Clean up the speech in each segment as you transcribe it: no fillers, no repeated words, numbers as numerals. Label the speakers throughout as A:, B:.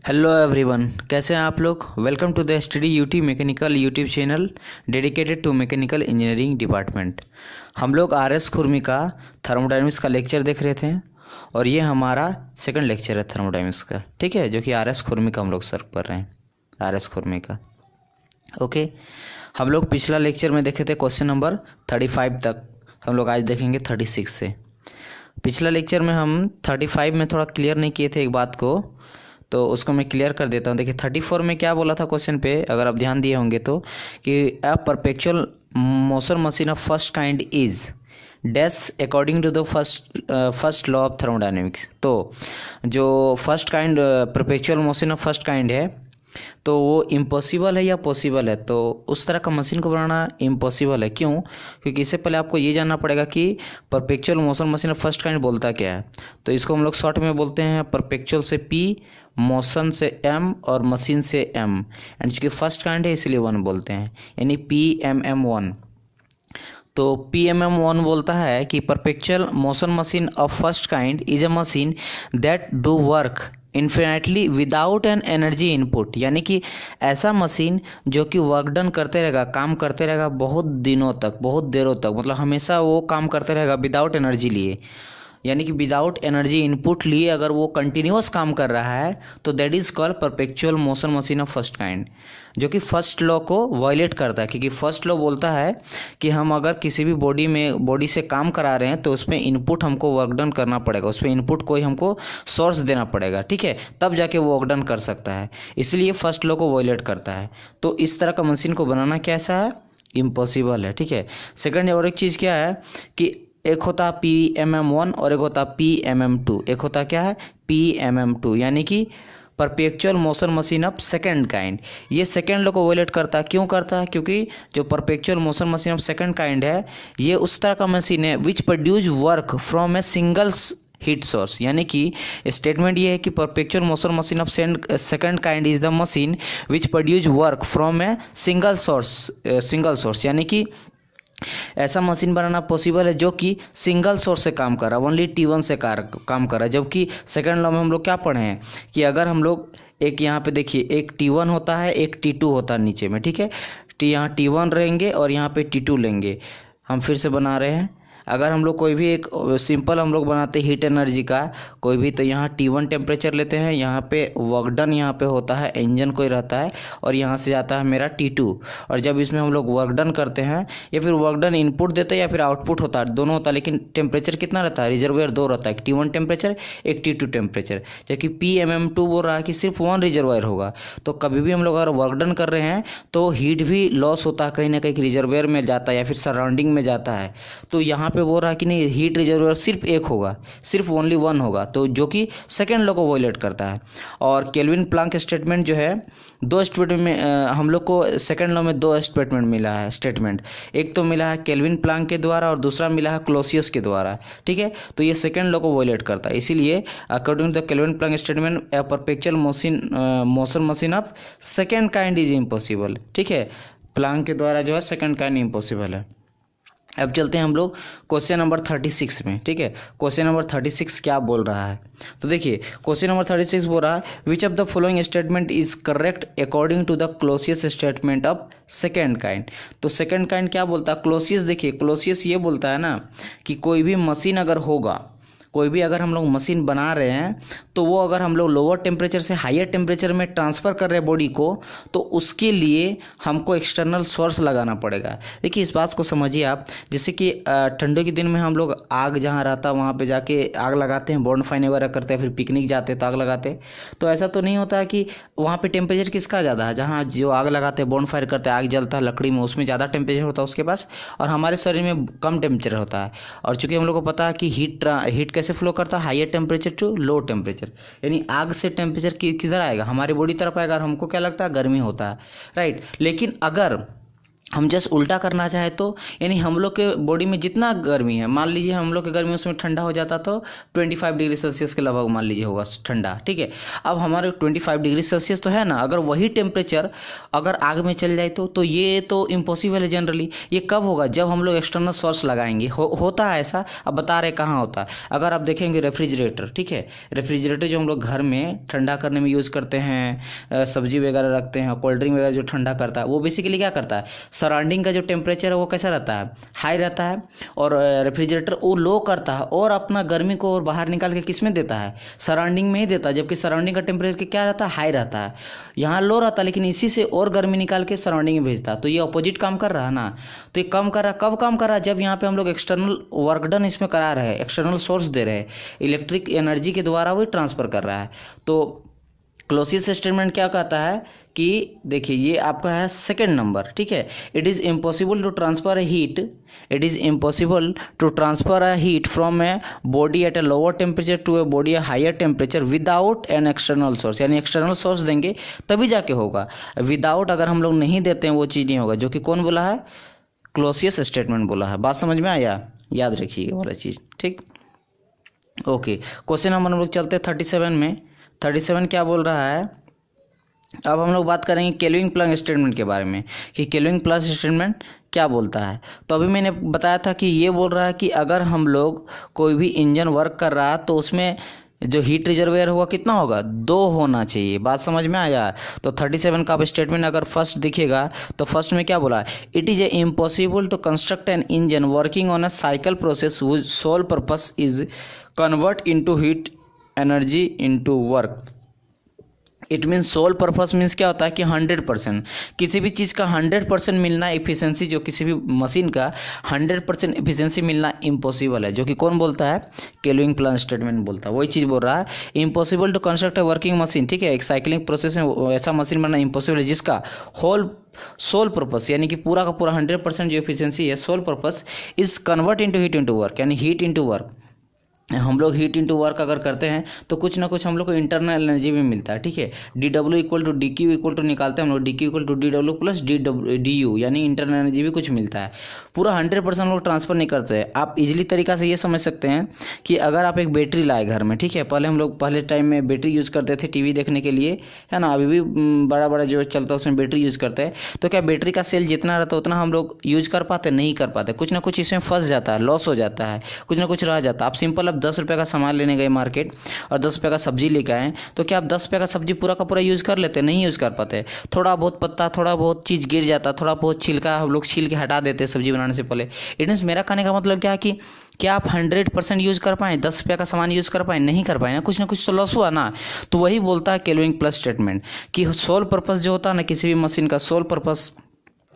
A: Hello everyone, कैसे हैं आप लोग। Welcome to the study UT mechanical YouTube channel dedicated to mechanical engineering department. हम लोग आरएस खुरमी का थर्मोडायनेमिक्स का लेक्चर देख रहे थे और ये हमारा सेकंड लेक्चर है थर्मोडायनेमिक्स का, ठीक है, जो कि आरएस खुरमी का हम लोग सर्व कर रहे हैं, आरएस खुरमी का। ओके, हम लोग पिछला लेक्चर में देखे थे क्वेश्चन नंबर 35 तक, हम लोग आज देखेंगे 36 से। पिछला लेक्चर में हम 35 में थोड़ा क्लियर नहीं किए थे एक बात को, तो उसको मैं क्लियर कर देता हूँ। देखिए 34 में क्या बोला था क्वेश्चन पे, अगर आप ध्यान दिए होंगे तो, कि a perpetual motion machine of first kind is dash according to the first law of thermodynamics. तो जो first kind perpetual motion of first kind है, तो वो इम्पॉसिबल है या पॉसिबल है। तो उस तरह का मशीन को बनाना इम्पॉसिबल है। क्यों? क्योंकि इससे पहले आपको ये जानना पड़ेगा कि perpetual motion machine of first kind बोलता क्या है। तो इसको हम लोग शॉर्ट में बोलते हैं परपेचुअल से पी, मोशन से एम और मशीन से एम, एंड चूँकि फर्स्ट काइंड है इसलिए 1 बोलते हैं, यानी PMM1। तो PMM1 बोलता है कि perpetual motion machine of first kind is a machine that do work infinitely without an energy input, यानी कि ऐसा मशीन जो कि वर्क डन करते रहेगा, काम करते रहेगा बहुत दिनों तक, बहुत देरों तक, मतलब हमेशा वो काम करते रहेगा विदाउट एनर्जी लिए, यानी कि विदाउट एनर्जी इनपुट लिए अगर वो कंटिन्यूअस काम कर रहा है तो that is called perpetual motion machine of first kind, जो कि फर्स्ट लॉ को वायलेट करता है। क्योंकि फर्स्ट लॉ बोलता है कि हम अगर किसी भी बॉडी से काम करा रहे हैं तो उसमें इनपुट हमको वर्क डन करना पड़ेगा, उसमें इनपुट कोई हमको सोर्स देना पड़ेगा, ठीक है, तब जाके वो वर्क डन कर सकता है, इसलिए फर्स्ट लॉ को वायलेट करता है। तो इस तरह का मशीन को बनाना कैसा है, इम्पॉसिबल है, ठीक है। सेकंड और एक चीज़ क्या है कि एक होता PMM1 और एक होता PMM2। एक होता क्या है, PMM2, यानी कि perpetual motion machine of second kind. ये सेकंड लॉ को वायलेट करता है। क्यों करता है? क्योंकि जो perpetual motion machine of second kind है, ये उस तरह का मशीन है which produce work from a single heat source, यानी कि स्टेटमेंट ये है कि perpetual motion machine of second kind is the machine which produce work from a single source, यानी कि ऐसा मशीन बनाना पॉसिबल है जो कि सिंगल सोर्स से काम कर रहा है, ओनली T1 से काम कर रहा है। जबकि सेकंड लॉ में हम लोग क्या पढ़े हैं कि अगर हम लोग एक यहाँ पे देखिए, एक T1 होता है, एक T2 होता है नीचे में, ठीक है, यहाँ T1 रहेंगे और यहाँ पे T2 लेंगे। हम फिर से बना रहे हैं, अगर हम लोग कोई भी एक सिंपल हम लोग बनाते हैं हीट एनर्जी का कोई भी, तो यहाँ T1 टेम्परेचर लेते हैं, यहाँ पे वर्क डन यहाँ पे होता है, इंजन कोई रहता है, और यहाँ से जाता है मेरा T2। और जब इसमें हम लोग वर्क डन करते हैं या फिर वर्क डन इनपुट देते हैं या फिर आउटपुट होता है, दोनों होता है, लेकिन टेम्परेचर कितना रहता है, रिजर्वायर 2 रहता है, एक T1 टेम्परेचर, एक T2 टेम्परेचर। जबकि PMM2 बोल रहा है कि सिर्फ 1 रिजर्वायर होगा। तो कभी भी हम लोग अगर वर्क डन कर रहे हैं तो हीट भी लॉस होता है, कहीं ना कहीं रिजर्वायर में जाता है या फिर सराउंडिंग में जाता है। तो यहाँ पे बोल रहा है कि नहीं, हीट रिजर्वायर सिर्फ एक होगा, सिर्फ ओनली 1 होगा, तो जो कि सेकेंड लॉ को वायलेट करता है। और केल्विन प्लांक स्टेटमेंट जो है, 2 स्टेटमेंट में हम लोग को सेकेंड लॉ में 2 स्टेटमेंट मिला है। स्टेटमेंट एक तो मिला है केल्विन प्लांक के द्वारा और दूसरा मिला है क्लोसियस के द्वारा, ठीक है। तो ये सेकेंड लॉ को वायलेट करता है, इसीलिए according to the Kelvin Planck statement a perpetual motion machine of second kind is impossible, ठीक है। प्लांक के द्वारा जो है सेकेंड काइंड इम्पॉसिबल है। अब चलते हैं हम लोग क्वेश्चन नंबर 36 में, ठीक है। क्वेश्चन नंबर 36 क्या बोल रहा है, तो देखिए क्वेश्चन नंबर 36 बोल रहा है which of the following statement is correct according to the Clausius statement of second kind. तो सेकेंड काइंड क्या बोलता है, क्लोसियस, देखिए क्लोसियस ये बोलता है ना कि कोई भी मशीन अगर होगा, कोई भी अगर हम लोग मशीन बना रहे हैं तो वो अगर हम लोग लोअर टेम्परेचर से हायर टेम्परेचर में ट्रांसफ़र कर रहे हैं बॉडी को, तो उसके लिए हमको एक्सटर्नल सोर्स लगाना पड़ेगा। देखिए इस बात को समझिए आप, जैसे कि ठंडों के दिन में हम लोग आग जहाँ रहता है वहाँ पे जाके आग लगाते हैं, बॉनफायर वगैरह करते हैं, फिर पिकनिक जाते हैं तो आग लगाते हैं। तो ऐसा तो नहीं होता है कि वहाँ पर टेम्परेचर किसका ज़्यादा है, जहाँ जो आग लगाते हैं बॉनफायर करते हैं, आग जलता है लकड़ी में, उसमें ज़्यादा टेम्परेचर होता है उसके पास, और हमारे शरीर में कम टेम्परेचर होता है। और चूँकि हम लोग को पता है कि हीट कैसे फ्लो करता है, higher temperature to low temperature, यानी आग से टेम्परेचर किधर आएगा, हमारी बॉडी तरफ आएगा, और हमको क्या लगता है, गर्मी होता है, राइट। लेकिन अगर हम जस्ट उल्टा करना चाहे तो यानी हम लोग के बॉडी में जितना गर्मी है, मान लीजिए हम लोग के गर्मी उसमें ठंडा हो जाता तो 25 डिग्री सेल्सियस के लगभग मान लीजिए होगा ठंडा, ठीक है। अब हमारे 25 डिग्री सेल्सियस तो है ना, अगर वही टेम्परेचर अगर आग में चल जाए तो ये तो इम्पॉसिबल है जनरली। ये कब होगा? जब हम लोग एक्सटर्नल सोर्स लगाएंगे। होता है ऐसा, अब बता रहे कहाँ होता है। अगर आप देखेंगे रेफ्रिजरेटर, ठीक है, रेफ्रिजरेटर जो हम लोग घर में ठंडा करने में यूज़ करते हैं, सब्जी वगैरह रखते हैं, कोल्ड ड्रिंक वगैरह जो ठंडा करता है, वो बेसिकली क्या करता है, सराउंडिंग का जो टेम्परेचर है वो कैसा रहता है, हाई रहता है। और रेफ्रिजरेटर वो लो करता है और अपना गर्मी को और बाहर निकाल के किस में देता है, सराउंडिंग में ही देता है। जबकि सराउंडिंग का टेम्परेचर क्या रहता है, हाई रहता है। यहाँ लो रहता है लेकिन इसी से और गर्मी निकाल के सराउंडिंग में भेजता है। तो ये अपोजिट काम कर रहा है ना। तो ये कम कर रहा है, कब काम कर रहा है, जब यहाँ पे हम लोग एक्सटर्नल वर्क डन इसमें करा रहे हैं, एक्सटर्नल सोर्स दे रहे हैं, इलेक्ट्रिक एनर्जी के द्वारा वो ट्रांसफर कर रहा है। तो क्लोसियस स्टेटमेंट क्या कहता है कि देखिए ये आपका है सेकंड नंबर, ठीक है। It is impossible to transfer a heat from a body at a lower temperature to a body a higher temperature without an external source. यानी एक्सटर्नल सोर्स देंगे तभी जाके होगा, विदाउट अगर हम लोग नहीं देते हैं वो चीज़ नहीं होगा। जो कि कौन बोला है, क्लोसियस स्टेटमेंट बोला है। बात समझ में आया, याद रखिए वाला चीज़, ठीक। ओके, क्वेश्चन नंबर हम लोग चलते हैं 37 में। 37 क्या बोल रहा है, अब हम लोग बात करेंगे केल्विन प्लंग स्टेटमेंट के बारे में कि केल्विन प्लंग स्टेटमेंट क्या बोलता है। तो अभी मैंने बताया था कि ये बोल रहा है कि अगर हम लोग कोई भी इंजन वर्क कर रहा है तो उसमें जो हीट रिजर्वेयर होगा कितना होगा, 2 होना चाहिए। बात समझ में आया। तो 37 का स्टेटमेंट अगर फर्स्ट दिखेगा तो फर्स्ट में क्या बोला, it is a impossible to construct an engine working on a cycle process whose sole purpose is convert into heat energy into work. It means sole purpose means क्या होता है कि 100%, किसी भी चीज़ का 100% मिलना एफिशिएंसी, जो किसी भी मशीन का 100% एफिशिएंसी मिलना इम्पॉसिबल है। जो कि कौन बोलता है, केल्विन प्लंग स्टेटमेंट बोलता है। वही चीज़ बोल रहा है, impossible to construct a working machine, ठीक है, एक साइक्लिंग प्रोसेस में ऐसा मशीन बनना इम्पॉसिबल है जिसका सोल पर्पस यानी कि पूरा का पूरा 100% जो एफिशिएंसी है, sole purpose is convert into heat into work. यानी हीट इनटू वर्क, हम लोग हीट इनटू वर्क अगर करते हैं तो कुछ ना कुछ हम लोग को इंटरनल एनर्जी भी मिलता है, ठीक है। DW equal to DQ equal to निकालते हैं हम लोग, DQ equal to DW plus DU, यानी इंटरनल एनर्जी भी कुछ मिलता है। पूरा 100% हम लोग ट्रांसफर नहीं करते हैं। आप इजीली तरीका से ये समझ सकते हैं कि अगर आप एक बैटरी लाए घर में, ठीक है, पहले हम लोग पहले टाइम में बैटरी यूज़ करते थे टीवी देखने के लिए, है ना, अभी भी बड़ा बड़ा जो चलता है उसमें बैटरी यूज़ करते हैं। तो क्या बैटरी का सेल जितना रहता है उतना हम लोग यूज़ कर पाते, नहीं कर पाते। कुछ ना कुछ इसमें फंस जाता है, लॉस हो जाता है, कुछ ना कुछ रह जाता है। आप सिंपल अब 10 रुपये का सामान लेने गए मार्केट और 10 रुपये का सब्जी लेके आए, तो क्या आप 10 रुपये का सब्जी पूरा का पूरा यूज़ कर लेते, नहीं यूज़ कर पाते। थोड़ा बहुत पत्ता, थोड़ा बहुत चीज़ गिर जाता, थोड़ा बहुत छिलका हम लोग छील के हटा देते सब्जी बनाने से पहले। इट मीन्स मेरा कहने का मतलब क्या है कि क्या आप 100% यूज़ कर पाएँ, 10 रुपये का सामान यूज़ कर पाएँ, नहीं कर पाए ना, कुछ तो लॉस हुआ ना। तो वही बोलता है केल्विन प्लंग स्टेटमेंट कि सोल पर्पस जो होता है ना किसी भी मशीन का, sole purpose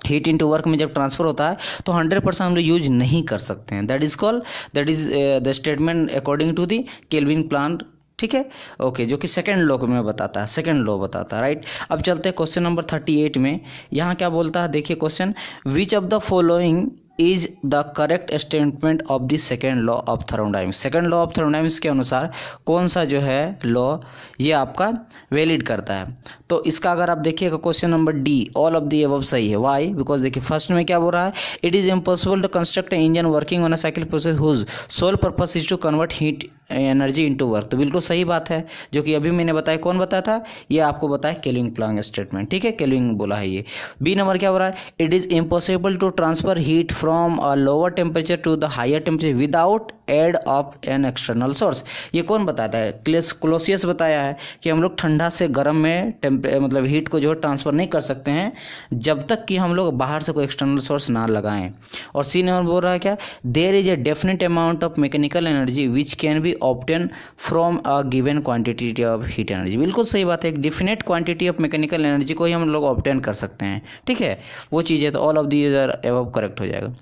A: heat into work में जब ट्रांसफर होता है तो 100% हम लोग यूज नहीं कर सकते हैं। That is the statement according to the Kelvin Planck, ठीक है। ओके, जो कि सेकंड लॉ में बताता है, सेकंड लॉ बताता है, राइट। अब चलते हैं क्वेश्चन नंबर 38 में। यहाँ क्या बोलता है, देखिए question, which of the following is the correct statement of the second law of thermodynamics. Second law of thermodynamics के अनुसार कौन सा जो है लॉ ये आपका वैलिड करता है। तो इसका अगर आप देखिएगा question number D, all of the above सही है। वाई, बिकॉज देखिए फर्स्ट में क्या बोल रहा है, it is impossible to construct a engine working on a cycle process whose sole purpose is to convert heat energy into work. तो बिल्कुल सही बात है, जो कि अभी मैंने बताया, कौन बताया था, ये आपको बताया केल्विन प्लंग स्टेटमेंट, ठीक है, केल्विन बोला है ये। बी नंबर क्या हो रहा है, it is impossible to transfer heat from a lower temperature to the higher temperature without aid of an external source. ये कौन बताता है, क्लोसियस बताया है कि हम लोग ठंडा से गर्म में मतलब हीट को जो ट्रांसफर नहीं कर सकते हैं जब तक कि हम लोग बाहर से कोई एक्सटर्नल सोर्स ना लगाएं। और सी नंबर बोल रहा है क्या, there is a definite amount of mechanical energy which can be obtain from a given quantity of heat energy. बिल्कुल सही बात है, एक definite quantity of mechanical energy को ही हम लोग ऑब्टेन कर सकते हैं, ठीक है, वो चीज़ है। तो all of these are above correct हो जाएगा।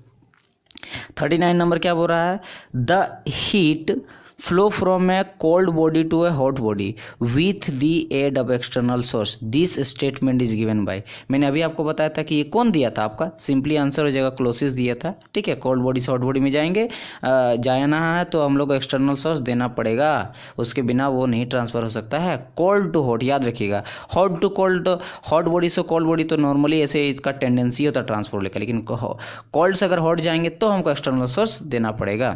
A: 39 नंबर क्या बोल रहा है, the heat flow from a cold body to a hot body with the aid of external source, this statement is given by. मैंने अभी आपको बताया था कि ये कौन दिया था आपका, सिंपली आंसर हो जाएगा क्लोसिस दिया था। ठीक है, कोल्ड बॉडी से हॉट बॉडी में जाएंगे, जाना है तो हम लोग को एक्सटर्नल सोर्स देना पड़ेगा, उसके बिना वो नहीं ट्रांसफर हो सकता है। कोल्ड टू हॉट याद रखिएगा, hot to cold, hot body से कोल्ड बॉडी तो नॉर्मली ऐसे इसका टेंडेंसी होता है ट्रांसफर लेकर, लेकिन कोल्ड से अगर हॉट जाएंगे तो हमको एक्सटर्नल सोर्स देना पड़ेगा।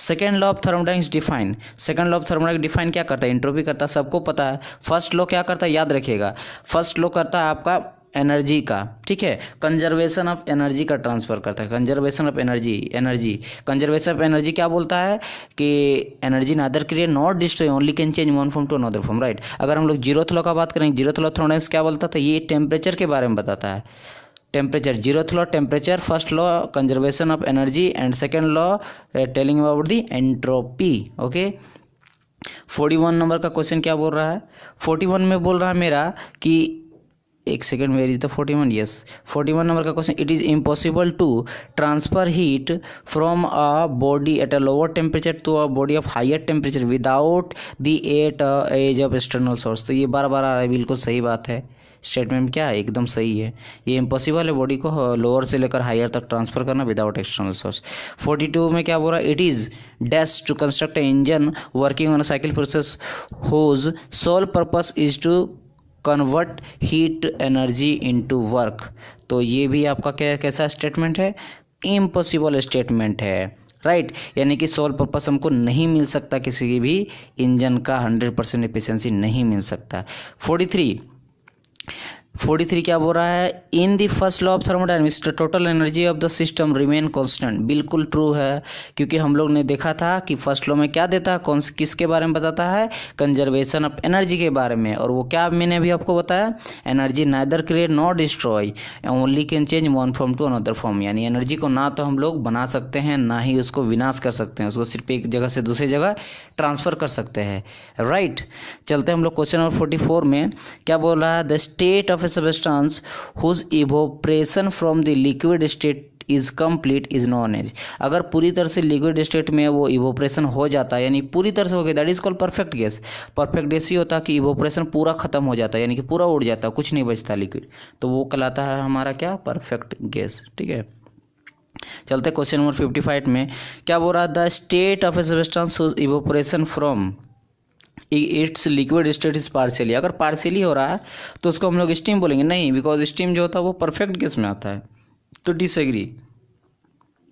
A: Second law of thermodynamics define, second law of thermodynamics define क्या करता है, एंट्रोपी करता है, सबको पता है। फर्स्ट लॉ क्या करता है याद रखिएगा, फर्स्ट लॉ करता है आपका एनर्जी का, ठीक है, कंजर्वेशन ऑफ एनर्जी का ट्रांसफर करता है, conservation of energy conservation of energy क्या बोलता है कि energy neither create not destroy only can change one form to another form, right. अगर हम लोग जीरोथ लॉ का बात करें, जीरोथ लॉ थर्मोडायनेमिक्स क्या बोलता था, ये टेम्परेचर के बारे में बताता है, temperature, zeroth law temperature, first law conservation of energy and second law telling about the entropy. Okay, 41 number का क्वेश्चन क्या बोल रहा है, 41 में बोल रहा है मेरा कि एक second, where is the 41, yes 41 number का question, it is impossible to transfer heat from a body at a lower temperature to a body of higher temperature without the aid of external source. तो ये बार बार आ रहा है, बिल्कुल सही बात है, statement क्या है एकदम सही है, ये इम्पॉसिबल है बॉडी को लोअर से लेकर हायर तक ट्रांसफर करना विदाउट एक्सटर्नल सोर्स। 42 में क्या बोल रहा है, it is dash to construct a engine working on a cycle process whose sole purpose is to convert heat energy into work. तो ये भी आपका कैसा स्टेटमेंट है, इम्पॉसिबल स्टेटमेंट है, राइट। यानी कि सोल पर्पस हमको नहीं मिल सकता, किसी भी इंजन का 100% एफिशिएंसी नहीं मिल सकता। 43 क्या बोल रहा है, in the first law of thermodynamics the total energy of the system remain constant. बिल्कुल ट्रू है, क्योंकि हम लोग ने देखा था कि फर्स्ट लॉ में क्या देता है, कौन किसके बारे में बताता है, कंजर्वेशन ऑफ एनर्जी के बारे में। और वो क्या मैंने अभी आपको बताया, energy neither create not destroy only can change one form to another form, यानी एनर्जी को ना तो हम लोग बना सकते हैं ना ही उसको विनाश कर सकते हैं, उसको सिर्फ एक जगह से दूसरी जगह ट्रांसफर कर सकते हैं, राइट। चलते हैं हम लोग क्वेश्चन नंबर 44 में, क्या बोल रहा है, the state of substance whose evaporation from the liquid state is complete is known as। अगर पूरी तरह से लिक्विड स्टेट में वो इवोपरेशन हो जाता है, यानी पूरी तरह से हो गया, that is called perfect gas. Perfect gas ही होता है कि इवोपरेशन पूरा खत्म हो जाता है, यानी कि पूरा उड़ जाता है, कुछ नहीं बचता लिक्विड, तो वो कहलाता है हमारा क्या, परफेक्ट गैस। ठीक है, चलते क्वेश्चन नंबर 55 में, क्या बोल रहा है, the state of a substance whose evaporation from its liquid state is partially. अगर पार्शियली हो रहा है तो उसको हम लोग स्टीम बोलेंगे, नहीं, बिकॉज स्टीम जो होता है वो परफेक्ट गैस में आता है, तो डिसएग्री।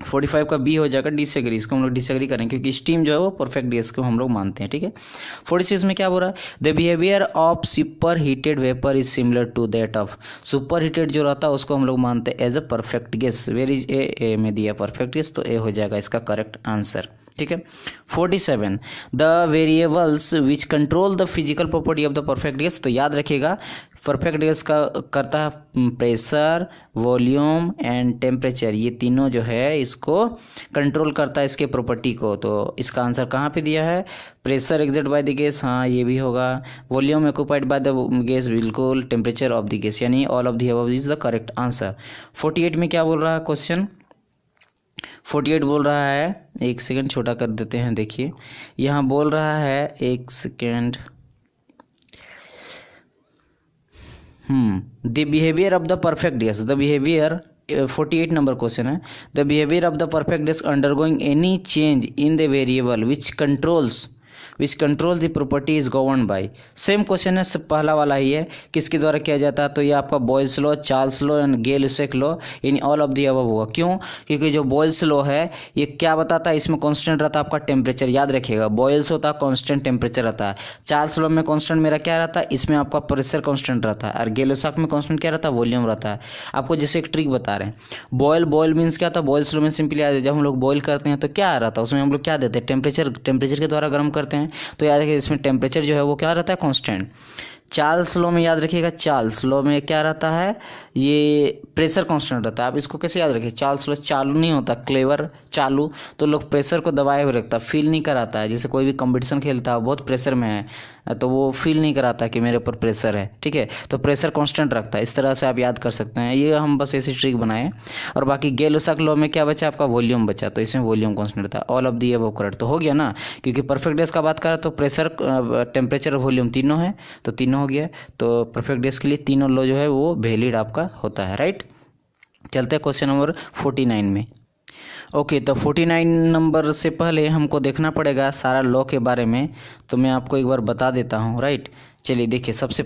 A: 45 का बी हो जाएगा डिसएग्री, इसको हम लोग डिसएग्री करेंगे क्योंकि स्टीम जो है वो परफेक्ट गैस को हम लोग मानते हैं। ठीक है, 46 में क्या बोल रहा है, the behaviour of super heated vapour is similar to that of. Super heated जो रहता है उसको हम लोग मानते हैं as a perfect gas. Where is a में दिया परफेक्ट गैस, तो ए हो जाएगा इसका करेक्ट आंसर। ठीक है, 47 the variables which control the physical property of the perfect gas. तो याद रखिएगा, परफेक्ट गैस का करता है प्रेशर, वॉल्यूम एंड टेम्परेचर, ये तीनों जो है इसको कंट्रोल करता है, इसके प्रॉपर्टी को। तो इसका आंसर कहाँ पे दिया है, pressure exert by the gas, हाँ ये भी होगा, volume occupied by the gas, बिल्कुल, टेम्परेचर ऑफ द गैस, यानी all of the above is the correct answer. 48 में क्या बोल रहा है क्वेश्चन, 48 बोल रहा है, एक सेकंड छोटा कर देते हैं, देखिए यहाँ बोल रहा है, एक second, the behaviour of the perfect gas, the behaviour 48 number question है, the behaviour of the perfect gas undergoing any change in the variable which control the property is govern by. Same question है, सब पहला वाला ही है, किसके द्वारा किया जाता है, तो ये आपका Boyle's law, Charles law and Gay Lussac law, in all of the above होगा। क्यों, क्योंकि जो बॉयल्स लॉ है ये क्या बताता है, इसमें कांस्टेंट रहता है आपका टेम्परेचर, याद रखिएगा, बॉयल्स होता है कांस्टेंट टेम्परेचर रहता है, चार्ल्स लॉ में कांस्टेंट मेरा क्या रहता है, इसमें आपका प्रेशर कांस्टेंट रहता है, और गै-लुसेक में कांस्टेंट क्या रहता है, वॉल्यूम रहता है। आपको जैसे एक ट्रिक बता रहे हैं, बॉयल मीन्स क्या था, बॉयल्स लॉ में सिंपली जब हम लोग बॉयल करते हैं तो क्या रहता है, उसमें हम लोग क्या देते हैं, टेम्परेचर के द्वारा गर्म करते हैं, तो याद रखिए इसमें टेम्परेचर जो है वो क्या रहता है, कांस्टेंट। चार्ल्स लॉ में याद रखिएगा, चार्ल्स लॉ में क्या रहता है, ये प्रेशर कांस्टेंट रहता है। आप इसको कैसे याद रखिए, चार्ल्स लॉ चालू नहीं होता, क्लेवर चालू, तो लोग प्रेशर को दबाए हुए रखता, फील नहीं कराता है। जैसे कोई भी कंपटीशन खेलता है बहुत प्रेशर में है तो वो फील नहीं कराता कि मेरे ऊपर प्रेशर है, ठीक है। तो प्रेशर कांस्टेंट रखता है। इस तरह से आप याद कर सकते हैं। ये हम बस ऐसी ट्रिक बनाए। और बाकी गेल-लुसाक लॉ में क्या बचा आपका, वॉल्यूम बचा, तो इसमें वॉल्यूम कांस्टेंट था। All of the above correct तो हो गया ना, क्योंकि परफेक्ट गैस का बात करें तो प्रेशर, टेम्परेचर और वॉल्यूम तीनों है, तो तीनों हो गया। तो परफेक्ट गैस के लिए तीनों लॉ जो है वो वैलिड आपका होता है, राइट। चलते हैं क्वेश्चन नंबर 49 में। ओके तो 49 नंबर से पहले हमको देखना पड़ेगा सारा लॉ के बारे में, तो मैं आपको एक बार बता देता हूँ, राइट। चलिए देखिए, सबसे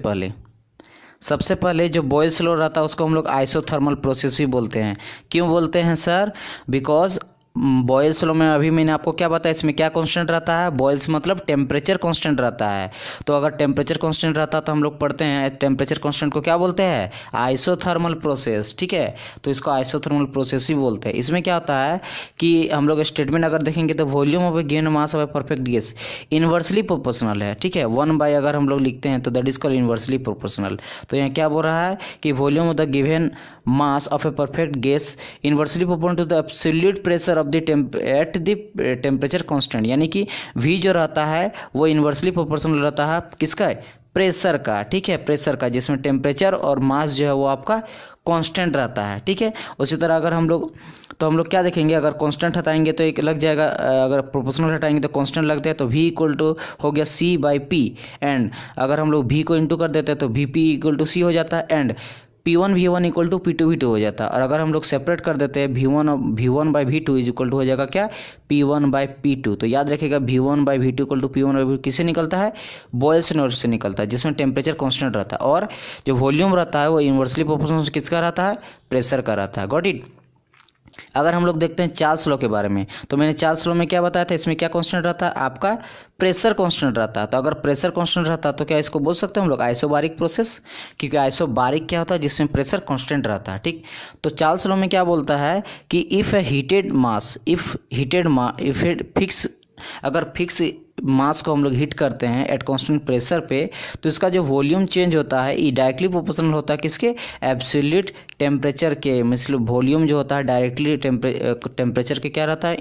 A: पहले जो बॉयल्स लॉ रहता है उसको हम लोग आइसोथर्मल प्रोसेस भी बोलते हैं। क्यों बोलते हैं सर? बिकॉज बॉयल्स लॉ में अभी मैंने आपको क्या बताया, इसमें क्या कांस्टेंट रहता है, बॉयल्स मतलब टेम्परेचर कांस्टेंट रहता है। तो अगर टेम्परेचर कांस्टेंट रहता है तो हम लोग पढ़ते हैं टेम्परेचर कांस्टेंट को क्या बोलते हैं, आइसोथर्मल प्रोसेस, ठीक है। तो इसको आइसोथर्मल प्रोसेस ही बोलते हैं। इसमें क्या होता है कि हम लोग स्टेटमेंट अगर देखेंगे तो volume of a given mass of a perfect gas inversely proportional है, ठीक है। 1/, अगर हम लोग लिखते हैं तो that is called inversely proportional. तो यहाँ क्या बोल रहा है कि volume of the given mass of a perfect gas inversely proportional to the absolute pressure of the at the temperature constant, यानी कि V जो रहता है वो इन्वर्सली प्रोपोर्शनल रहता है किसका, प्रेशर का, ठीक है, प्रेशर का, जिसमें टेम्परेचर और मास जो है वो आपका कांस्टेंट रहता है, ठीक है। उसी तरह अगर हम लोग क्या देखेंगे, अगर कांस्टेंट हटाएंगे तो एक लग जाएगा, अगर प्रोपोर्शनल हटाएंगे तो कांस्टेंट लगता है, तो V इक्वल टू हो गया C/P, एंड अगर हम लोग V को इंटू कर देते हैं तो VP इक्वल टू C हो जाता है, and P1V1 equal to P2V2 हो जाता है। और अगर हम लोग सेपरेट कर देते हैं V1/V2 इज इक्वल टू हो जाएगा क्या, P1/P2। तो याद रखिएगा V1/V2 इक्वल टू P1/V2 किससे निकलता है, बॉयल्स लॉ से निकलता है, जिसमें टेम्परेचर कांस्टेंट रहता है और जो वॉल्यूम रहता है वो इन्वर्सली प्रोपोर्शनल किसका रहता है, प्रेशर का रहता है। Got it. अगर हम लोग देखते हैं चार्ल्स लॉ के बारे में, तो मैंने चार्ल्स लॉ में क्या बताया था, इसमें क्या कांस्टेंट रहता है आपका, प्रेशर कांस्टेंट रहता है। तो अगर प्रेशर कांस्टेंट रहता है तो क्या इसको बोल सकते हैं हम लोग आइसोबारिक प्रोसेस, क्योंकि आइसोबारिक क्या होता है, जिसमें प्रेशर कांस्टेंट रहता है, ठीक। तो चार्ल्स लॉ में क्या बोलता है कि इफ़ अगर फिक्स मास को हम लोग हीट करते हैं एट कांस्टेंट प्रेशर पे, तो इसका जो वॉल्यूम चेंज होता है ये डायरेक्टली प्रोपोर्शनल होता है किसके, एब्सोल्यूट टेम्परेचर के। मतलब वॉल्यूम जो होता है डायरेक्टली टेम्परेचर के क्या रहता है,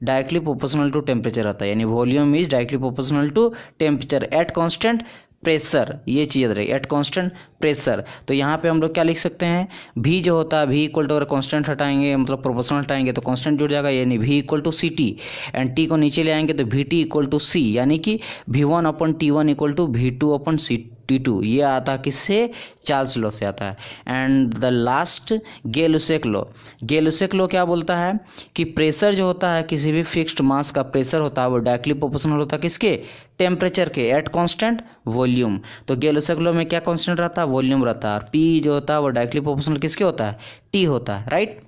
A: डायरेक्टली प्रोपोर्शनल टू टेम्परेचर रहता है, यानी volume is directly proportional to temperature at constant pressure, ये चीज़ याद रही, एट कांस्टेंट प्रेशर। तो यहाँ पे हम लोग क्या लिख सकते हैं, V जो होता है V इक्वल टू, अगर कांस्टेंट हटाएंगे मतलब प्रोपोर्शनल हटाएंगे तो कांस्टेंट जुड़ जाएगा, यानी V equal to CT, and T को नीचे ले आएंगे तो VT इक्वल टू C, यानी कि V1/T1 इक्वल टू V2/T2। ये आता है किससे, चार्ल्स लॉ से आता है। एंड द लास्ट गे-लुसाक लॉ क्या बोलता है कि प्रेशर जो होता है किसी भी फिक्स्ड मास का प्रेशर होता है वो डायरेक्टली प्रोपोर्शनल होता है किसके, टेम्परेचर के एट कांस्टेंट वॉल्यूम। तो गे-लुसाक लॉ में क्या कांस्टेंट रहता है, वॉल्यूम रहता है, और P जो होता है वो डायरेक्टली प्रोपोर्शनल किसके होता है, T होता है, राइट।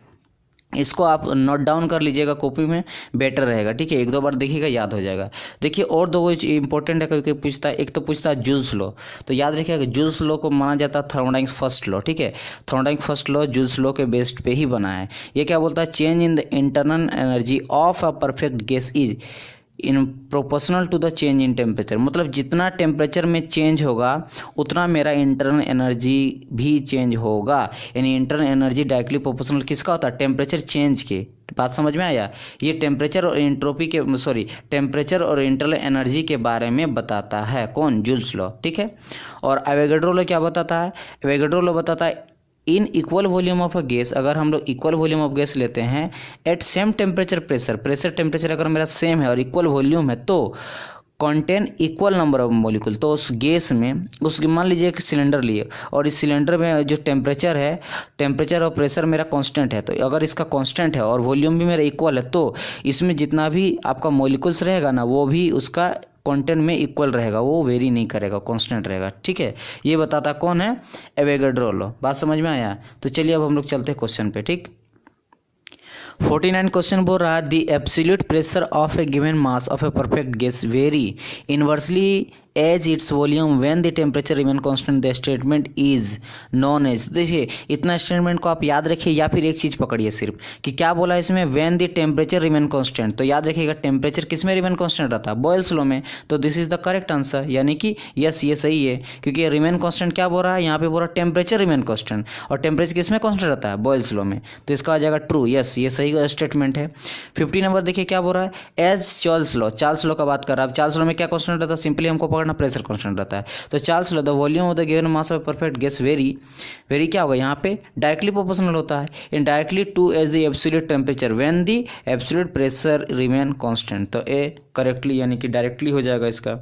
A: इसको आप नोट डाउन कर लीजिएगा कॉपी में, बेटर रहेगा, ठीक है। 1-2 बार देखिएगा याद हो जाएगा। देखिए और दो इंपॉर्टेंट है, क्योंकि पूछता है, एक तो पूछता है जूल्स लॉ, तो याद रखिएगा जूल्स लॉ को माना जाता है थर्मोडायनामिक्स फर्स्ट लॉ, ठीक है। Thermodynamics first law Joule's law के बेस्ड पे ही बना है। ये क्या बोलता है, change in the internal energy of a perfect gas is in proportional to the change in temperature, मतलब जितना टेम्परेचर में चेंज होगा उतना मेरा इंटरनल एनर्जी भी चेंज होगा, यानी इंटरनल एनर्जी डायरेक्टली प्रोपोर्शनल किसका होता है, टेम्परेचर चेंज के। बात समझ में आया, ये टेम्परेचर और इंटरनल एनर्जी के बारे में बताता है कौन, जूल्स लॉ, ठीक है। और एवोगाड्रो लॉ क्या बताता है, एवोगाड्रो लॉ बताता है in equal volume of a gas, अगर हम लोग इक्वल वॉल्यूम ऑफ गैस लेते हैं at same temperature pressure temperature अगर मेरा सेम है और इक्वल वॉल्यूम है तो contain equal number of molecule, तो उस गैस में मान लीजिए एक सिलेंडर लिए और इस सिलेंडर में जो टेम्परेचर और प्रेशर मेरा कांस्टेंट है, तो अगर इसका कांस्टेंट है और वॉल्यूम भी मेरा इक्वल है तो इसमें जितना भी आपका मॉलिक्यूल्स रहेगा ना वो भी उसका कंटेंट में इक्वल रहेगा, वो वेरी नहीं करेगा, कांस्टेंट रहेगा, ठीक है। ये बताता कौन है, एवोगाड्रो लॉ। बात समझ में आया, तो चलिए अब हम लोग चलते हैं क्वेश्चन पे, ठीक। 49 क्वेश्चन बोल रहा है the absolute pressure of a given mass of a perfect gas varies inversely as its volume when the temperature remain constant the statement is known as. देखिए इतना स्टेटमेंट को आप याद रखिए या फिर एक चीज़ पकड़िए सिर्फ कि क्या बोला इसमें, when the temperature remain constant. तो याद रखिएगा टेम्परेचर किस में रिमेन कांस्टेंट रहता है, बॉयल्स लॉ में। तो this is the correct answer, यानी कि यस ये सही है, क्योंकि रिमेन कांस्टेंट क्या बोल रहा है यहाँ पे, बोल रहा है टेम्परेचर रिमेन कांस्टेंट, और टेम्परेचर किस में कांस्टेंट रहता है, बॉयल्स लॉ में। तो इसका आ जाएगा ट्रू, यस ये सही स्टेटमेंट है। 50 नंबर देखिए क्या बोल रहा है, as Charles law, Charles law का बात कर रहा है। चार्ल्स लॉ में क्या कांस्टेंट रहता है, सिंपली हमको पकड़ना प्रेशर कांस्टेंट रहता है। तो Charles law the volume of the given mass of perfect gas varies क्या होगा यहाँ पे, डायरेक्टली प्रोपोर्शनल होता है, indirectly to as the absolute temperature when the absolute pressure remain constant. तो ए करेक्टली यानी कि डायरेक्टली हो जाएगा, इसका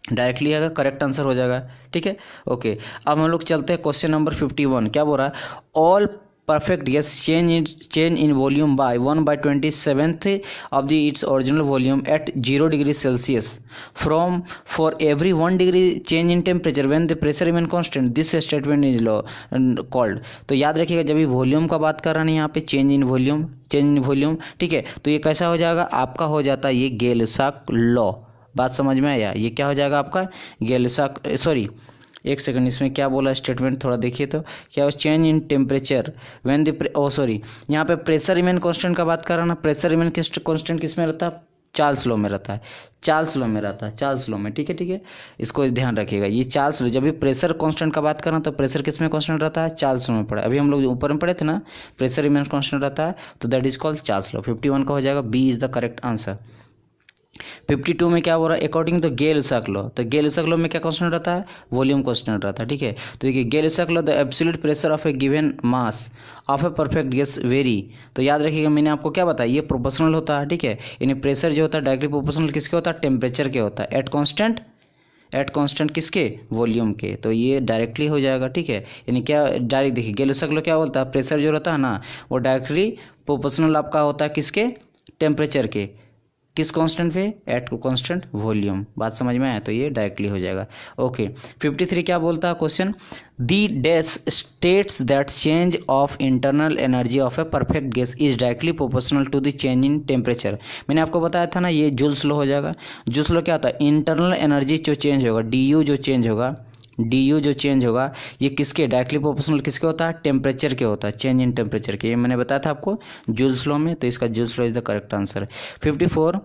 A: डायरेक्टली आएगा, करेक्ट आंसर हो जाएगा। ठीक है, ओके। अब हम लोग चलते हैं क्वेश्चन नंबर 51। क्या बोल रहा है, all perfect gas change in volume by 1/27th of the its original volume at 0 degree Celsius from for every 1 degree change in temperature when the pressure remain constant this statement is law called। तो याद रखिएगा जब भी volume का बात कर रहा है यहाँ पे, चेंज इन वॉल्यूम, ठीक है, तो ये कैसा हो जाएगा आपका, हो जाता है ये गेलुसाक लॉ। बात समझ में आया, ये क्या हो जाएगा आपका गेलुसाक, सॉरी एक सेकंड, इसमें क्या बोला स्टेटमेंट थोड़ा देखिए तो क्या, change in temperature when the sorry यहाँ पे प्रेशर रिमेन कांस्टेंट का बात कर रहा ना, प्रेशर रिमेन कांस्टेंट किस में रहता है, चार्ल्स लॉ में रहता है, चार्ल्स लॉ में। ठीक है, इसको ध्यान रखिएगा, ये चार्ल्स लॉ, जब भी प्रेशर कांस्टेंट का बात करना तो प्रेशर किस में कांस्टेंट रहता है, चार्ल्स लॉ में पड़ा। अभी हम लोग ऊपर में पढ़े थे ना, प्रेशर रिमेन कांस्टेंट रहता है, तो that is called Charles law. 51 का हो जाएगा, B is the correct answer. 52 में क्या हो रहा है, अकॉर्डिंग टू गेल-लुसाक लॉ। तो गेल-लुसाक लॉ में क्या कांस्टेंट रहता है, वॉल्यूम कांस्टेंट रहता है। ठीक है, तो देखिए Gay Lussac law the absolute pressure of a given mass of a perfect gas vary. तो याद रखिएगा मैंने आपको क्या बताया, ये प्रोपोर्शनल होता है। ठीक है, यानी प्रेशर जो होता है डायरेक्टली प्रोपोर्शनल किसके होता है, टेम्परेचर के होता है, एट कांस्टेंट किसके, वॉल्यूम के। तो ये डायरेक्टली हो जाएगा। ठीक है, यानी क्या डायरेक्ट, देखिए गेल-लुसाक लॉ क्या बोलता है, प्रेशर जो रहता है ना वो डायरेक्टली प्रोपोर्शनल आपका होता है किसके, टेम्परेचर के, किस कांस्टेंट पे, एट कांस्टेंट वॉल्यूम। बात समझ में आया, तो ये डायरेक्टली हो जाएगा। ओके, 53 क्या बोलता है question, the dash states that change of internal energy of a perfect gas is directly proportional to the change in temperature. मैंने आपको बताया था ना, ये जूल्स लॉ हो जाएगा। जूल्स लॉ क्या होता है, इंटरनल एनर्जी जो चेंज होगा, डी यू जो चेंज होगा ये किसके, डायरेक्टली प्रोपोर्शनल किसके होता है, टेम्परेचर के होता है, चेंज इन टेम्परेचर के। ये मैंने बताया था आपको जूल्स लॉ में, तो इसका joules law is the correct answer. 54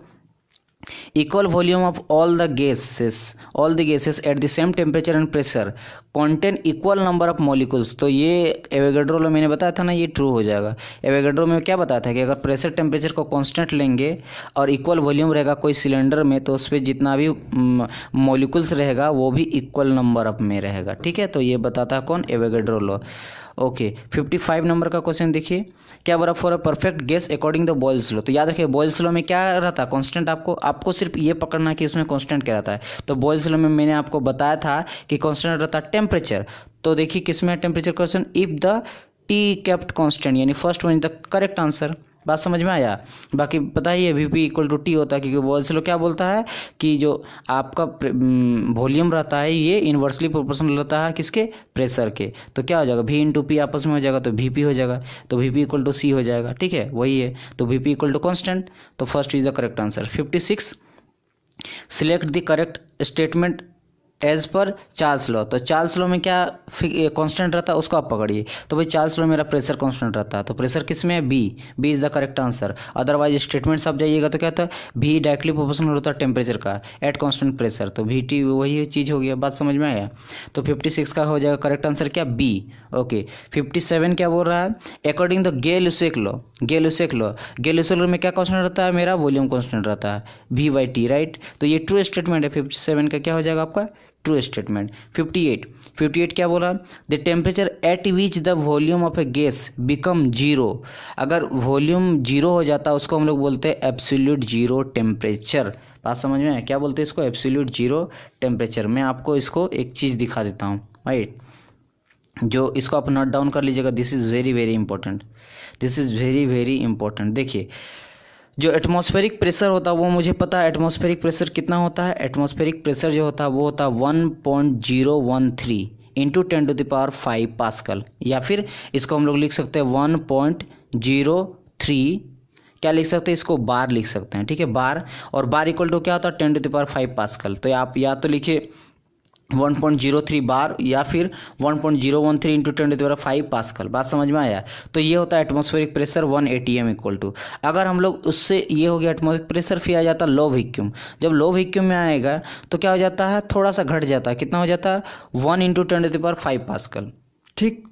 A: equal volume of all the gases at the same temperature and pressure contain equal number of molecules. तो ये एवोगाड्रो लॉ मैंने बताया था ना, ये ट्रू हो जाएगा। एवोगाड्रो में क्या बताया था कि अगर प्रेशर टेम्परेचर को कांस्टेंट लेंगे और इक्वल वॉल्यूम रहेगा कोई सिलेंडर में, तो उस पर जितना भी मॉलिक्यूल्स रहेगा वो भी इक्वल नंबर ऑफ में रहेगा। ठीक है, तो ये बताता है कौन, एवोगाड्रो लॉ। ओके, 55 नंबर का क्वेश्चन देखिए, क्या बोला, for a perfect gas according the Boyle's law. तो याद रखिए बॉयल्स लॉ में क्या रहता है, कांस्टेंट। आपको सिर्फ ये पकड़ना कि उसमें कांस्टेंट क्या रहता है। तो बॉयल्स लॉ में मैंने आपको बताया था कि कांस्टेंट रहता है टेम्परेचर। तो देखिए किसमें temperature question, if the T kept constant, यानी first one is the correct answer. बात समझ में आया। बाकी पता ही है वीपी इक्वल टू टी होता है, क्योंकि बॉयल्स लॉ क्या बोलता है कि जो आपका वॉल्यूम रहता है ये इन्वर्सली प्रोपोर्शनल रहता है किसके, प्रेशर के। तो क्या हो जाएगा, वी इंटू पी आपस में हो जाएगा, तो वीपी हो जाएगा, तो वीपी इक्वल टू सी हो जाएगा। ठीक है, वही है, तो वीपी इक्वल टू कॉन्स्टेंट। तो first is the correct answer. 56 select the correct statement as per Charles law. तो चार्ल्स लॉ में क्या कांस्टेंट रहता है, उसको आप पकड़िए। तो भाई चार्ल्स लॉ मेरा प्रेशर कांस्टेंट रहता है, तो प्रेशर किस में है, B is the correct answer. Otherwise statement सब जाइएगा तो क्या होता है, भी डायरेक्टली प्रोपोर्शनल होता है टेम्परेचर का एट कांस्टेंट प्रेशर, तो वी टी वही चीज़ हो गया। बात समझ में आया। तो 56 का हो जाएगा करेक्ट आंसर क्या, बी। ओके, 57 क्या बोल रहा है, अकॉर्डिंग द गेल-लुसाक लॉ में क्या कांस्टेंट रहता है, मेरा वॉल्यूम कांस्टेंट रहता है, V/T, राइट। तो ये ट्रू स्टेटमेंट है। 57 का क्या हो जाएगा आपका, ट्रू स्टेटमेंट। 58 क्या बोला, the temperature at which the volume of A gas become zero. अगर वॉल्यूम जीरो हो जाता है उसको हम लोग बोलते हैं एब्सोल्यूट जीरो टेम्परेचर। बात समझ में आया, क्या बोलते हैं इसको, एब्सोल्यूट जीरो टेम्परेचर। मैं आपको इसको एक चीज़ दिखा देता हूँ, राइट, जो इसको आप नोट डाउन कर लीजिएगा। This is very very important. देखिए जो एटमॉस्फेरिक प्रेशर होता है वो मुझे पता है, एटमॉस्फेरिक प्रेशर कितना होता है, एटमॉस्फेरिक प्रेशर जो होता है वो होता है 1.013 इंटू 10⁵ पास्कल, या फिर इसको हम लोग लिख सकते हैं 1.03 क्या लिख सकते हैं, इसको बार लिख सकते हैं, ठीक है, बार। और बार इक्वल टू क्या होता है, 10⁵ पास्कल। तो आप या तो लिखिए 1.03 बार या फिर 1.013 इंटू 10⁵ पास्कल। बात समझ में आया। तो ये होता है atmospheric pressure 1 atm equal to. अगर हम लोग उससे, ये हो गया एटमॉस्फेरिक प्रेशर, फिर आ जाता है लो वैक्यूम। जब लो वैक्यूम में आएगा तो क्या हो जाता है, थोड़ा सा घट जाता है। कितना हो जाता है, 1 इंटू 10⁵ पास्कल, ठीक।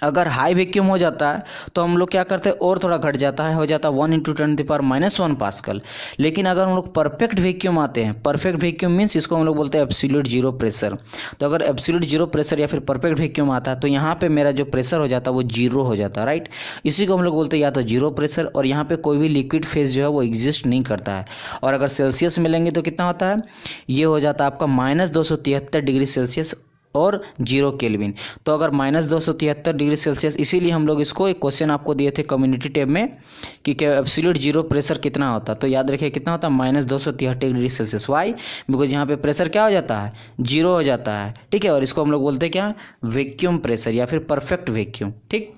A: अगर हाई वैक्यूम हो जाता है तो हम लोग क्या करते हैं, और थोड़ा घट जाता है, हो जाता है 1 इंटू 10⁻⁻1 पास्कल। लेकिन अगर हम लोग परफेक्ट वैक्यूम आते हैं, परफेक्ट वैक्यूम मीन्स इसको हम लोग बोलते हैं एब्सोल्यूट जीरो प्रेशर। तो अगर एब्सोल्यूट जीरो प्रेशर या फिर परफेक्ट वैक्यूम आता है तो यहाँ पे मेरा जो प्रेशर हो जाता है वो जीरो हो जाता है, राइट। इसी को हम लोग बोलते हैं या तो जीरो प्रेशर, और यहाँ पे कोई भी लिक्विड फेज जो है वो एग्जिस्ट नहीं करता है। और अगर सेल्सियस में लेंगे तो कितना होता है, ये हो जाता है आपका -273 डिग्री सेल्सियस और 0 केल्विन। तो अगर -273 डिग्री सेल्सियस, इसीलिए हम लोग इसको, एक क्वेश्चन आपको दिए थे कम्युनिटी टैब में कि एब्सोल्यूट जीरो प्रेशर कितना होता है, तो याद रखिए कितना होता है, -273 डिग्री सेल्सियस। वाई, बिकॉज यहाँ पे प्रेशर क्या हो जाता है, जीरो हो जाता है, ठीक है। और इसको हम लोग बोलते हैं क्या, वैक्यूम प्रेशर या फिर परफेक्ट वैक्यूम, ठीक।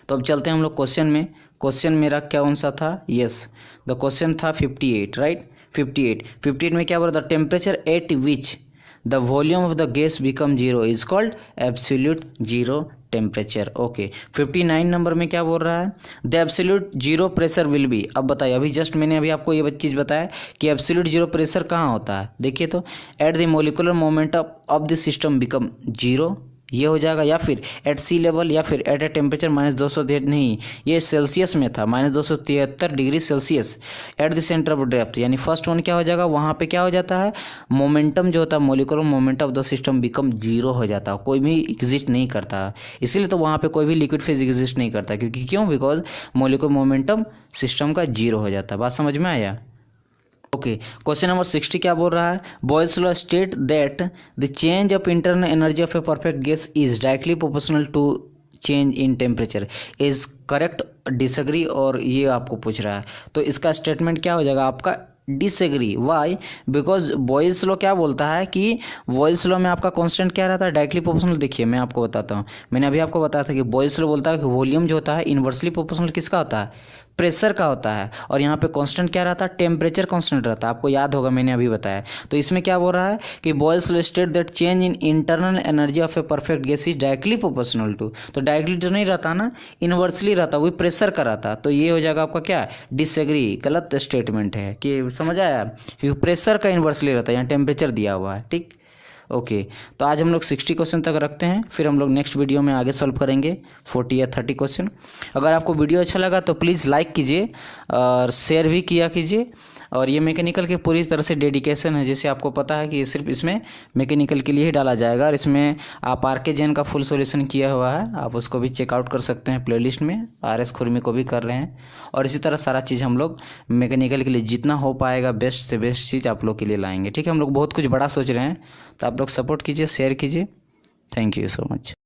A: तो अब चलते हैं हम लोग क्वेश्चन में। क्वेश्चन मेरा कौन सा था, यस, द क्वेश्चन था 58, राइट। 58 में क्या बोला, the temperature at which the volume of the gas become zero is called absolute zero temperature। Okay 59 number में क्या बोल रहा है, the absolute zero pressure will be। अब बताइए, अभी जस्ट मैंने अभी आपको ये चीज़ बताया कि absolute zero pressure कहाँ होता है। देखिए तो at the molecular momentum of the system become zero, ये हो जाएगा, या फिर एट सी लेवल, या फिर एट ए टेम्परेचर -273, नहीं ये सेल्सियस में था, -273 degree Celsius at the centre of depth. यानी फर्स्ट वन क्या हो जाएगा, वहाँ पे क्या हो जाता है, मोमेंटम जो होता है, molecular momentum of the system become zero हो जाता है, कोई भी एग्जिस्ट नहीं करता। इसीलिए तो वहाँ पे कोई भी लिक्विड फेज एग्जिस्ट नहीं करता, क्योंकि क्यों, बिकॉज मोलिकुलर मोमेंटम सिस्टम का जीरो हो जाता है। बात समझ में आया। ओके क्वेश्चन नंबर 60 क्या बोल रहा है, Boyle's law state that the change of internal energy of a perfect gas is directly proportional to change in temperature, is correct, disagree, और ये आपको पूछ रहा है। तो इसका स्टेटमेंट क्या हो जाएगा आपका, disagree. Why, because Boyle's law क्या बोलता है कि बॉयल्स लॉ में आपका कांस्टेंट क्या रहता है, डायरेक्टली प्रोपोर्शनल। देखिए मैं आपको बताता हूँ, मैंने अभी आपको बताया था कि बॉयल्स लॉ बोलता है कि वॉल्यूम जो होता है इन्वर्सली प्रोपोर्शनल किसका होता है, प्रेशर का होता है। और यहाँ पे कांस्टेंट क्या रहता है, टेम्परेचर कांस्टेंट रहता है, आपको याद होगा मैंने अभी बताया। तो इसमें क्या बोल रहा है कि Boyle's law state that change in internal energy of a perfect gas is directly proportional to, तो डायरेक्टली तो नहीं रहता ना, इन्वर्सली रहता, वही प्रेशर का रहता। तो ये हो जाएगा आपका क्या, डिसएग्री, गलत स्टेटमेंट है। कि समझ आया, क्योंकि प्रेशर का इन्वर्सली रहता है, यहाँ टेम्परेचर दिया हुआ है, ठीक। ओके तो आज हम लोग 60 क्वेश्चन तक रखते हैं, फिर हम लोग नेक्स्ट वीडियो में आगे सॉल्व करेंगे 40 या 30 क्वेश्चन। अगर आपको वीडियो अच्छा लगा तो प्लीज़ लाइक कीजिए और शेयर भी किया कीजिए। और ये मैकेनिकल के पूरी तरह से डेडिकेशन है, जैसे आपको पता है कि सिर्फ इसमें मैकेनिकल के लिए ही डाला जाएगा। और इसमें आप आर.के. जैन का फुल सॉल्यूशन किया हुआ है, आप उसको भी चेकआउट कर सकते हैं प्लेलिस्ट में। आर.एस. खुरमी को भी कर रहे हैं, और इसी तरह सारा चीज़ हम लोग मैकेनिकल के लिए जितना हो पाएगा बेस्ट से बेस्ट चीज़ आप लोग के लिए लाएंगे, ठीक है। हम लोग बहुत कुछ बड़ा सोच रहे हैं, तो आप लोग सपोर्ट कीजिए, शेयर कीजिए। Thank you so much.